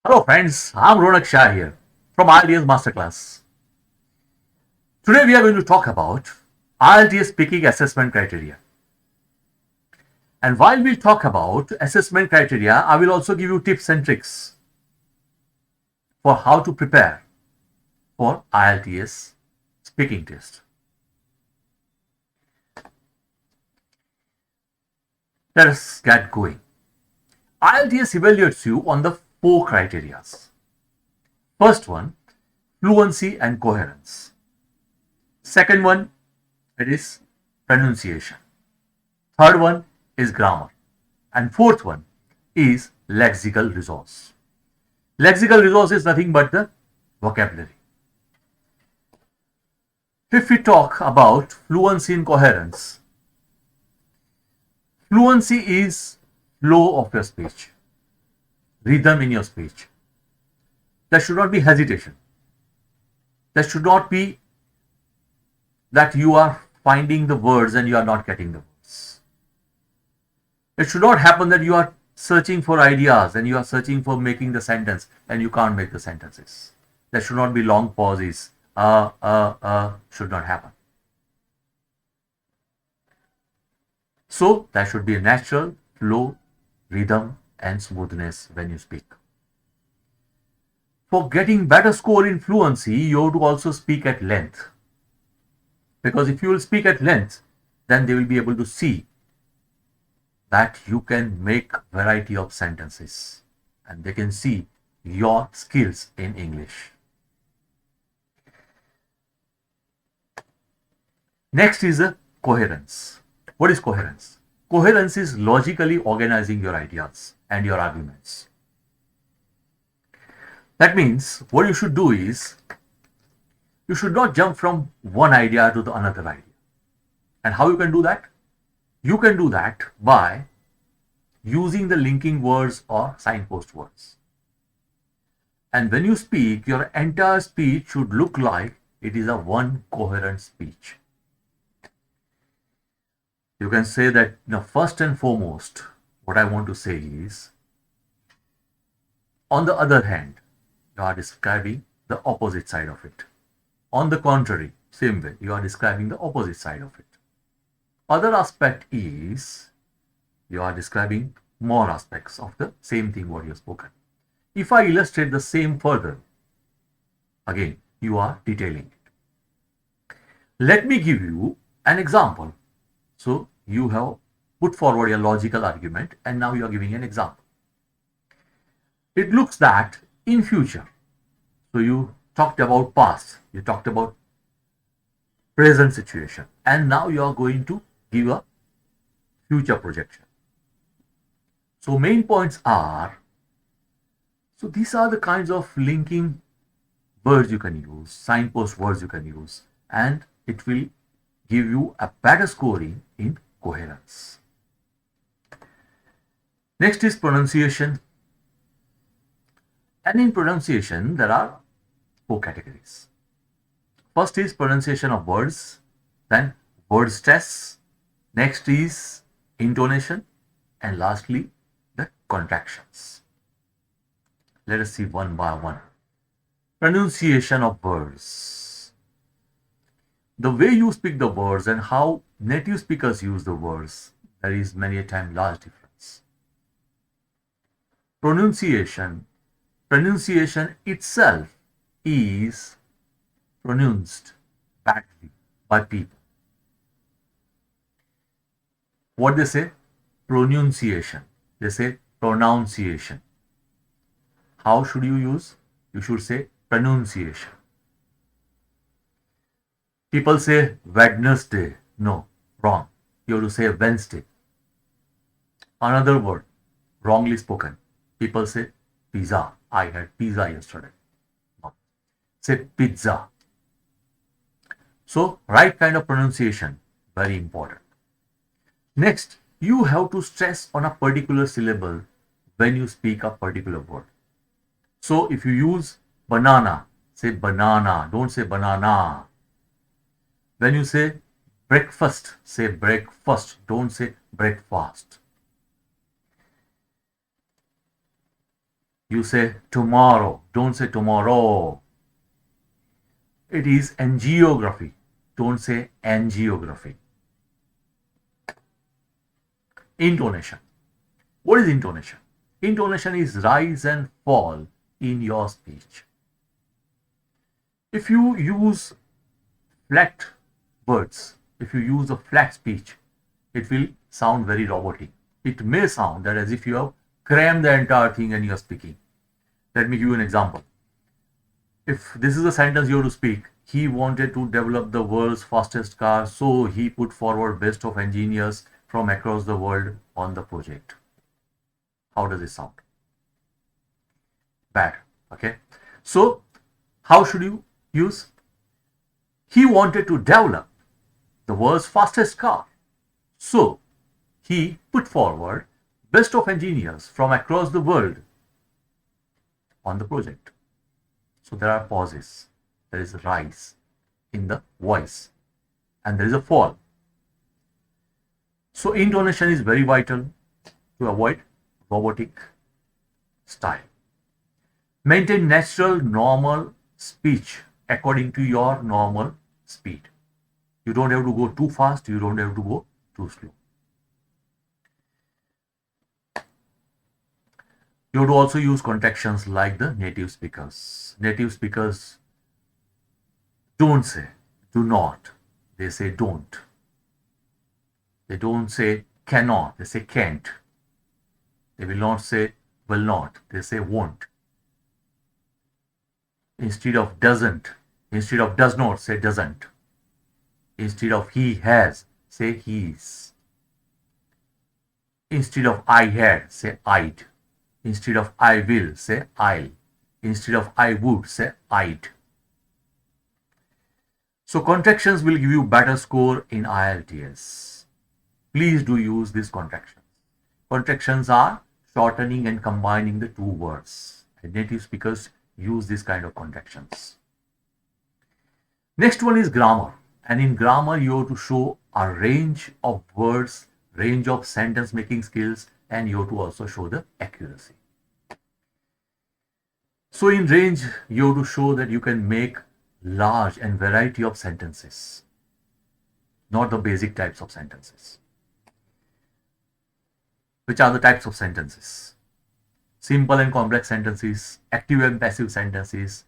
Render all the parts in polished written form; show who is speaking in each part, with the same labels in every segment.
Speaker 1: Hello friends, I'm Rounak Shah here from IELTS Masterclass. Today we are going to talk about IELTS Speaking Assessment Criteria. And while we talk about assessment criteria, I will also give you tips and tricks for how to prepare for IELTS speaking test. Let us get going. IELTS evaluates you on the four criteria. First one, fluency and coherence. Second one, it is pronunciation. Third one is grammar. And fourth one is lexical resource. Lexical resource is nothing but the vocabulary. If we talk about fluency and coherence, fluency is flow of your speech, rhythm in your speech. There should not be hesitation. There should not be that you are finding the words and you are not getting the words. It should not happen that you are searching for ideas and you are searching for making the sentence and you can't make the sentences. There should not be long pauses. Should not happen. So there should be a natural flow, rhythm and smoothness when you speak. For getting better score in fluency, you have to also speak at length. Because if you will speak at length, then they will be able to see that you can make variety of sentences and they can see your skills in English. Next is a coherence. What is coherence? Coherence is logically organizing your ideas and your arguments. That means what you should do is you should not jump from one idea to the another idea. And how you can do that? You can do that by using the linking words or signpost words. And when you speak, your entire speech should look like it is a one coherent speech. You can say that, first and foremost, what I want to say is, on the other hand, you are describing the opposite side of it. On the contrary, same way, you are describing the opposite side of it. Other aspect is, you are describing more aspects of the same thing what you have spoken. If I illustrate the same further, again, you are detailing it. Let me give you an example. So you have put forward a logical argument and now you are giving an example. It looks that in future, so you talked about past, you talked about present situation, and now you are going to give a future projection. So main points are, so these are the kinds of linking words you can use, signpost words you can use, and it will give you a better scoring in coherence. Next is pronunciation. And in pronunciation, there are four categories. First is pronunciation of words, then word stress, next is intonation, and lastly, the contractions. Let us see one by one. Pronunciation of words. The way you speak the words and how native speakers use the words, there is many a time large difference. Pronunciation itself is pronounced badly by people. What they say? Pronunciation. They say pronunciation. How should you use? You should say pronunciation. People say Wednesday. No, wrong. You have to say Wednesday. Another word, wrongly spoken. People say pizza. I had pizza yesterday. No. Say pizza. So, right kind of pronunciation, very important. Next, you have to stress on a particular syllable when you speak a particular word. So, if you use banana, say banana, don't say banana. When you say breakfast, say breakfast, don't say breakfast. You say tomorrow. Don't say tomorrow. It is angiography. Don't say angiography. Intonation. What is intonation? Intonation is rise and fall in your speech. If you use flat words, if you use a flat speech, it will sound very robotic. It may sound that as if you have crammed the entire thing and you are speaking. Let me give you an example. If this is a sentence you have to speak, he wanted to develop the world's fastest car, so he put forward best of engineers from across the world on the project. How does it sound? Bad. Okay. So how should you use? He wanted to develop the world's fastest car, so he put forward best of engineers from across the world on the project. So there are pauses, there is a rise in the voice, and there is a fall. So intonation is very vital to avoid robotic style. Maintain natural, normal speech according to your normal speed. You don't have to go too fast, you don't have to go too slow. You have to also use contractions like the native speakers. Native speakers don't say do not, they say don't. They don't say cannot, they say can't. They will not say will not, they say won't. Instead of doesn't, instead of does not, say doesn't. Instead of he has, say he's. Instead of I had, say I'd. Instead of I will, say I'll. Instead of I would, say I'd. So contractions will give you better score in IELTS. Please do use these contractions. Contractions are shortening and combining the two words. And native speakers use this kind of contractions. Next one is grammar. And in grammar, you have to show a range of words, range of sentence making skills, and you have to also show the accuracy. So in range, you have to show that you can make large and variety of sentences, not the basic types of sentences. Which are the types of sentences? Simple and complex sentences, active and passive sentences,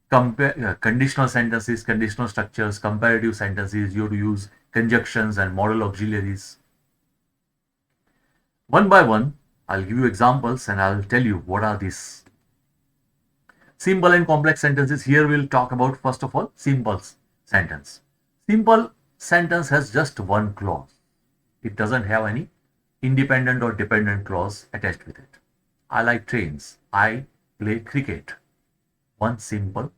Speaker 1: conditional sentences, conditional structures, comparative sentences. You have to use conjunctions and modal auxiliaries. One by one, I'll give you examples and I'll tell you what are these. Simple and complex sentences. Here we'll talk about, first of all, simple sentence. Simple sentence has just one clause. It doesn't have any independent or dependent clause attached with it. I like trains. I play cricket. One simple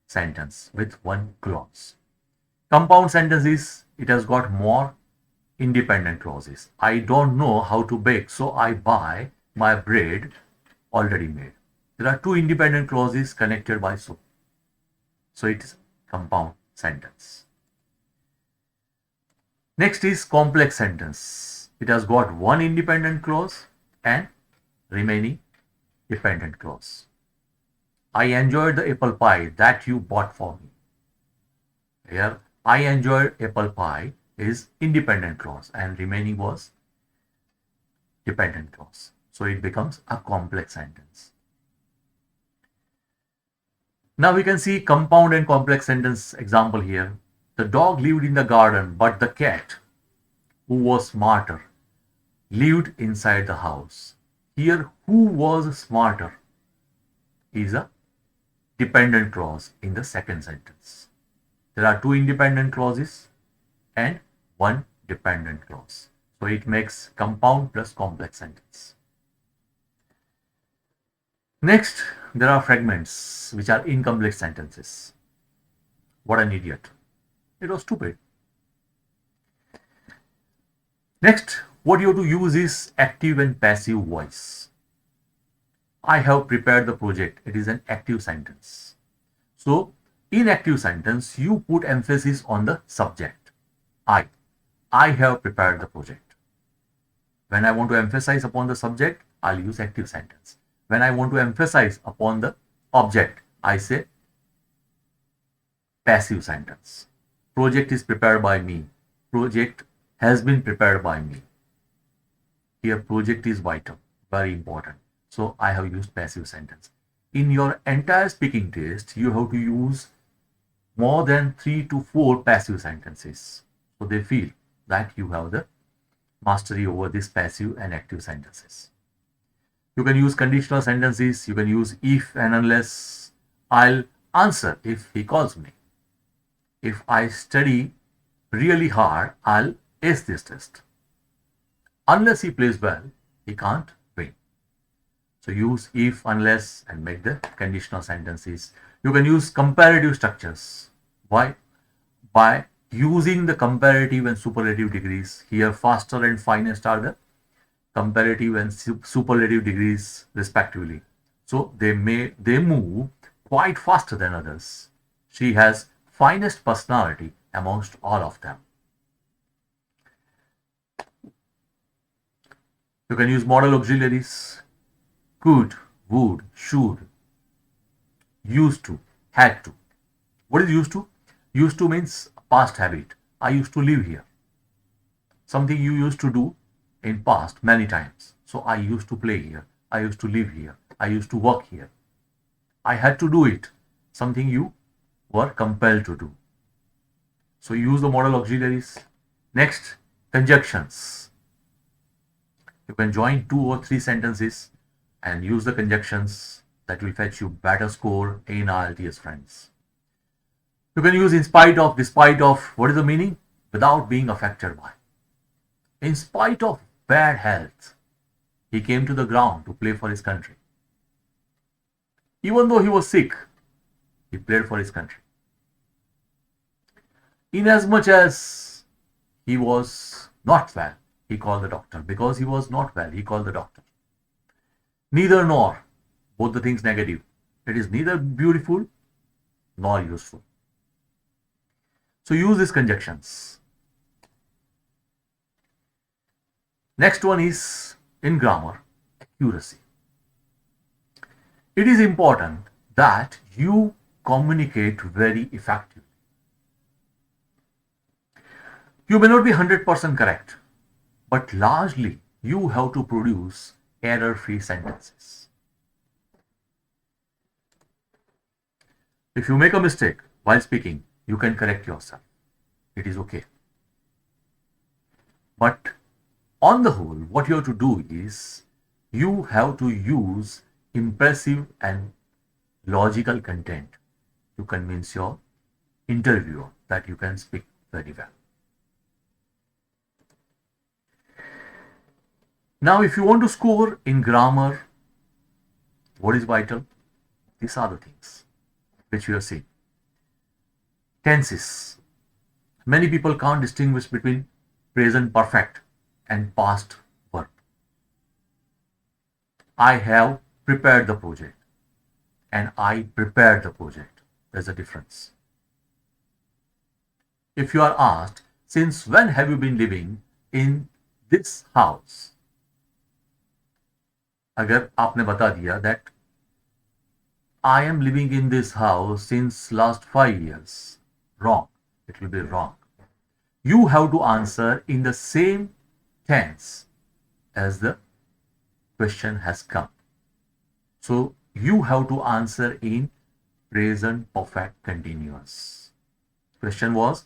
Speaker 1: sentence with one clause. Compound sentences, it has got more independent clauses. I don't know how to bake, so I buy my bread already made. There are two independent clauses connected by so. So it is compound sentence. Next is complex sentence. It has got one independent clause and remaining dependent clause. I enjoyed the apple pie that you bought for me. Here, I enjoyed apple pie is independent clause and remaining was dependent clause. So it becomes a complex sentence. Now we can see compound and complex sentence example here. The dog lived in the garden, but the cat, who was smarter, lived inside the house. Here, who was smarter is a dependent clause in the second sentence. There are two independent clauses and one dependent clause. So it makes compound plus complex sentence. Next, there are fragments which are incomplete sentences. What an idiot. It was stupid. Next, what you have to use is active and passive voice. I have prepared the project. It is an active sentence. So, in active sentence, you put emphasis on the subject. I have prepared the project. When I want to emphasize upon the subject, I'll use active sentence. When I want to emphasize upon the object, I say passive sentence. Project is prepared by me. Project has been prepared by me. Here, project is vital, very important. So I have used passive sentence. In your entire speaking test, you have to use more than 3 to 4 passive sentences. So they feel that you have the mastery over this passive and active sentences. You can use conditional sentences. You can use if and unless. I'll answer if he calls me. If I study really hard, I'll ace this test. Unless he plays well, he can't win. So use if, unless, and make the conditional sentences. You can use comparative structures. Why? By using the comparative and superlative degrees. Here, faster and finest are the comparative and superlative degrees respectively. So they move quite faster than others. She has finest personality amongst all of them. You can use modal auxiliaries. Could, would, should, used to, had to. What is used to? Used to means past habit. I used to live here. Something you used to do in past many times. So I used to play here. I used to live here. I used to work here. I had to do it. Something you were compelled to do. So use the modal auxiliaries. Next, conjunctions. You can join 2 or 3 sentences and use the conjunctions that will fetch you better score in IELTS, friends. You can use in spite of, despite of. What is the meaning? Without being affected by. In spite of bad health, he came to the ground to play for his country. Even though he was sick, he played for his country. Inasmuch as he was not well, he called the doctor. Because he was not well, he called the doctor. Neither nor, both the things negative. It is neither beautiful nor useful. So use these conjunctions. Next one is in grammar, accuracy. It is important that you communicate very effectively. You may not be 100% correct, but largely you have to produce error-free sentences. If you make a mistake while speaking, you can correct yourself. It is okay. But on the whole, what you have to do is you have to use impressive and logical content to convince your interviewer that you can speak very well. Now, if you want to score in grammar, what is vital? These are the things which we have seen. Tenses. Many people can't distinguish between present perfect and past verb. I have prepared the project and I prepared the project. There's a difference. If you are asked, since when have you been living in this house? अगर आपने बता दिया that I am living in this house since last 5 years, wrong. It will be wrong. You have to answer in the same tense as the question has come. So you have to answer in present perfect continuous. Question was,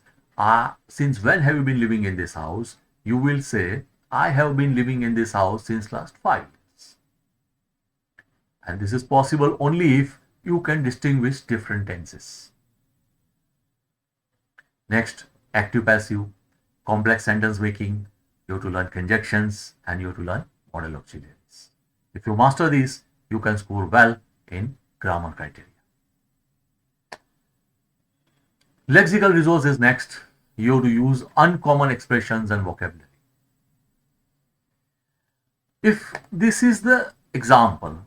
Speaker 1: since when have you been living in this house? You will say, I have been living in this house since last 5 years. And this is possible only if you can distinguish different tenses. Next, active passive, complex sentence making. You have to learn conjunctions and you have to learn modal auxiliaries. If you master these, you can score well in grammar criteria. Lexical resource is next. You have to use uncommon expressions and vocabulary. If this is the example,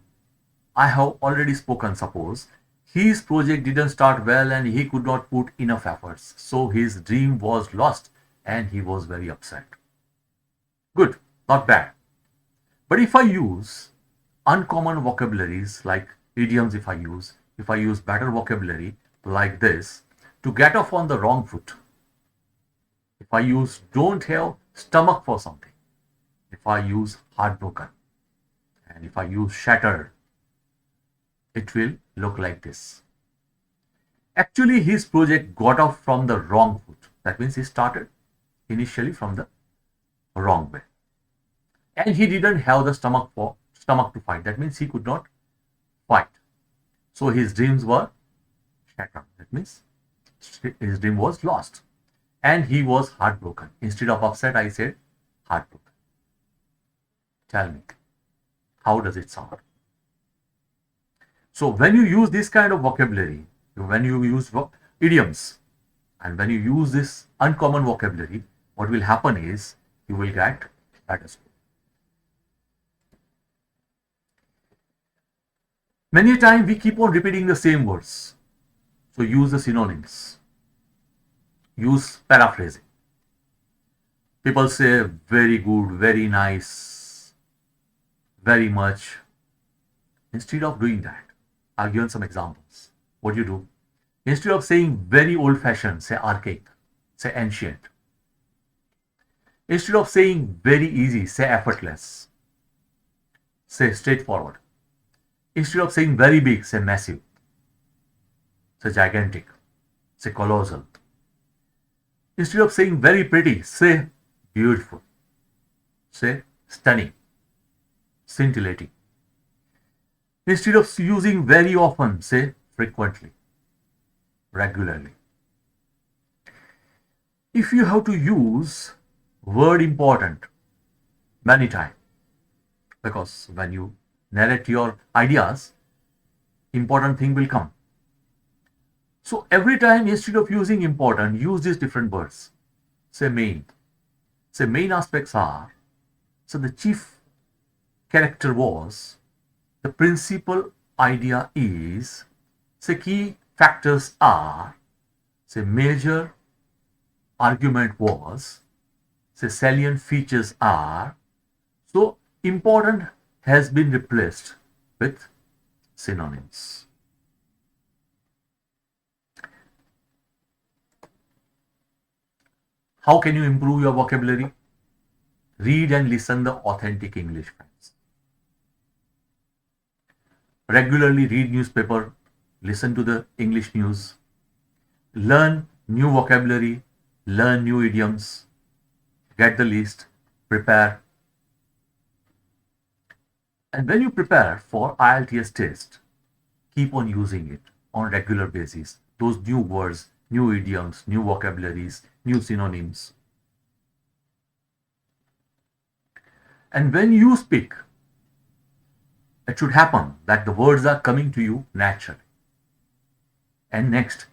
Speaker 1: I have already spoken, suppose his project didn't start well and he could not put enough efforts. So his dream was lost and he was very upset. Good, not bad. But if I use uncommon vocabularies like idioms, if I use better vocabulary like this to get off on the wrong foot, if I use don't have stomach for something, if I use heartbroken, and if I use shattered, it will look like this. Actually, his project got off from the wrong foot. That means he started initially from the wrong way. And he didn't have the stomach to fight. That means he could not fight. So his dreams were shattered. That means his dream was lost. And he was heartbroken. Instead of upset, I said heartbroken. Tell me, how does it sound? So when you use this kind of vocabulary, when you use idioms, and when you use this uncommon vocabulary, what will happen is you will get better score. Many times we keep on repeating the same words. So use the synonyms. Use paraphrasing. People say very good, very nice, very much. Instead of doing that, I've given some examples. What do you do? Instead of saying very old-fashioned, say archaic, say ancient. Instead of saying very easy, say effortless, say straightforward. Instead of saying very big, say massive, say gigantic, say colossal. Instead of saying very pretty, say beautiful, say stunning, scintillating. Instead of using very often, say frequently, regularly. If you have to use word important many times, because when you narrate your ideas, important thing will come. So every time, instead of using important, use these different words. Say main. Say main aspects are, so the chief character was, the principal idea is, say key factors are, say major argument was, say salient features are. So important has been replaced with synonyms. How can you improve your vocabulary? Read and listen the authentic English, friends. Regularly read newspaper, listen to the English news, learn new vocabulary, learn new idioms, get the list, prepare. And when you prepare for IELTS test, keep on using it on regular basis. Those new words, new idioms, new vocabularies, new synonyms. And when you speak, it should happen that the words are coming to you naturally. And next,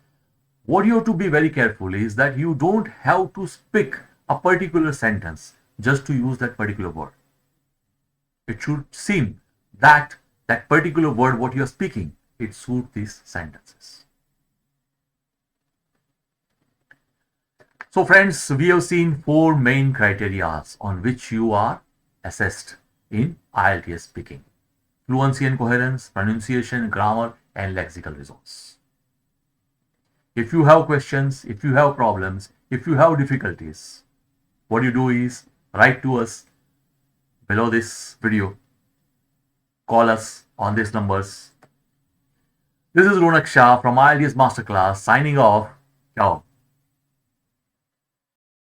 Speaker 1: what you have to be very careful is that you don't have to speak a particular sentence just to use that particular word. It should seem that that particular word, what you are speaking, it suits these sentences. So friends, we have seen 4 main criteria on which you are assessed in IELTS speaking: fluency and coherence, pronunciation, grammar, and lexical resource. If you have questions, if you have problems, if you have difficulties, what you do is write to us below this video. Call us on these numbers. This is Rounak Shah from IELTS Masterclass signing off. Ciao.